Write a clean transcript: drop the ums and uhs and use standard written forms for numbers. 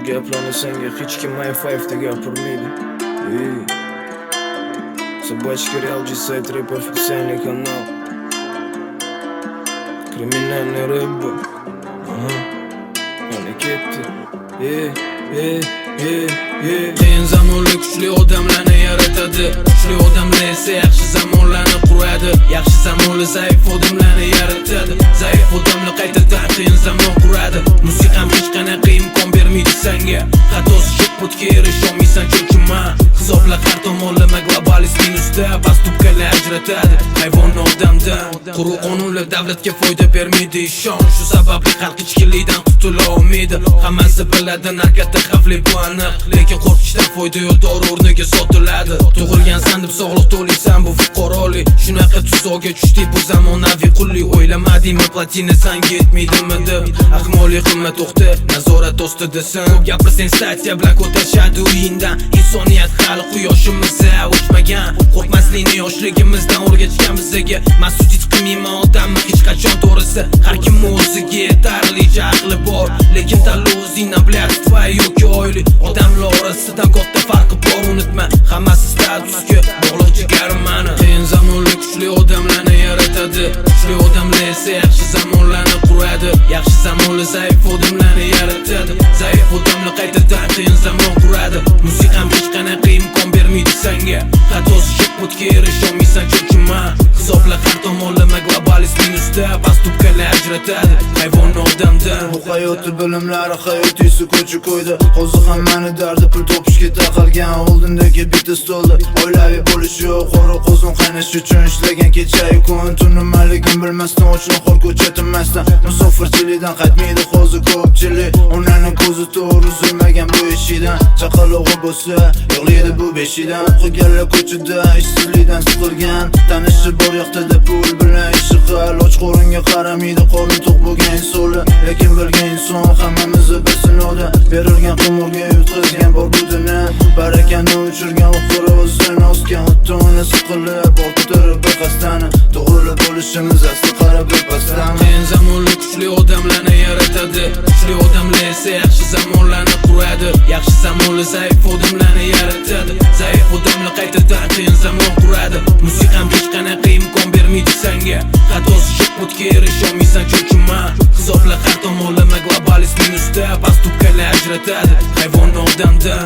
gaplarni senga hech kim i5da gapirmaydi. Собачка Реал G-сайт, рэп официальный канал. Криминальный рэп. Yana ketdi. Qiyin zamonlar kuchli odamlarni yaratadi. Kuchli odamlar esa yaxshi zamonlarni quradi. Yaxshi zamonlar zaif odamlarni yaratadi. Zaif odamlar qaytadan qiyin zamon quradi. Musiqam hech qanaqa imkon bermaydi senga. Xatosi yo'q putga erisholmaysan chunki men hisobla har tomonlama globalist minusda pastupkalar ajratadi hayvonni odamdan. Quruq qonunlar davlatga foyda bermaydi, ishon. Shu sababli xalq ichkilikdan qutula olmaydi. Hammasi biladi narkotika xavfli bu aniq, lekin qo'rqishdan foyda yo'q, dori o'rniga sotiladi. Tug'ilgansan deb sog'liq to'laysan, bu fuqarolik. Shunaqa tuzoqqa tushdik, bu zamonaviy qullik. O'ylamadingmi platina sanga yetmaydimi deb. Ahmoqlik qilma, to'xta, nazorat ostidasan. Ko'p gapir sensatsiya bilan ko'tarishadi uyingdan. Insoniyat hali quyoshimizga o'chmagan. Qo'rqmaslikni yoshligimizdan o'rgatishgan bizga. Mas'uliyat qilmayman odamni hech qachon to'g'risi. Har kim o'ziga yetarlicha aqli bor, lekin tanlov o'zingdan bilyapti tvoy yoki oylik. Odamlar orasida katta farqi bor, unutma. Hammasi statusga bog'liq jigarmani. Qiyin zamonlar kuchli odamlarni yaratadi. Kuchli odamlar esa yaxshi zamonlarni quradi. Yaxshi zamonlar zaif odamlarni yaratadi. Zaif odamlar qaytadan qiyin zamon quradi. Musiqam hech qanaqa imkon bermaydi senga. Xatosi yo'q putga erisholmaysan chunki men hisobla har tomonlama globalist minusda pastupkalar ajratadi hayvonni odamdan. Bu hayoti bilimlari hayotisi ko'chi qo'ydi. Hozir hammani dardi pul topishga taqalgan. Oldindagi bitta stolda oilaviy bo'lish yo'q. Qora qozon qaynash uchun ishlagan kecha-yu kun. Tunimaligim bilmasdan ochloqor ko'cha tinmasdan. Musofirchilikdan qaytmaydi hozir ko'pchilik. Onaning ko'zi to'g'ri uzilmagan bu eshidan. Chaqalog'i bo'lsa yig'laydi bu beshidan. O'qiganlar ko'chada ishsizlikdan siqilgan. Tanishi bor yoqda pul bilan ishi qil. Och qo'ringa qaramaydi qorni to'q bo'lgan insonlar. Lekin bilgan inson hammamizni bir sinovda. Berilgan qimorga yutqizgan bor bu dunyo. Barakani uchirgan oxiri o'zini osgan. Ota-ona siqilib orttirib bir qasdani. To'g'ri bo'lishimiz asli qarab bir pastdan. Qiyin zamonlar kuchli odamlarni yaratadi. Kuchli odamlar esa yaxshi zamonlarni quradi. Yaxshi zamonlar zaif odamlarni yaratadi. Zaif odamlar qaytadan qiyin zamon quradi. Musiqam hech qanaqa imkon bermaydi senga. Xatosi yo'q putga erisholmaysan chunki men hisobla har tomonlama globalist minusda pastupkalar ajratadi hayvonni odamdan.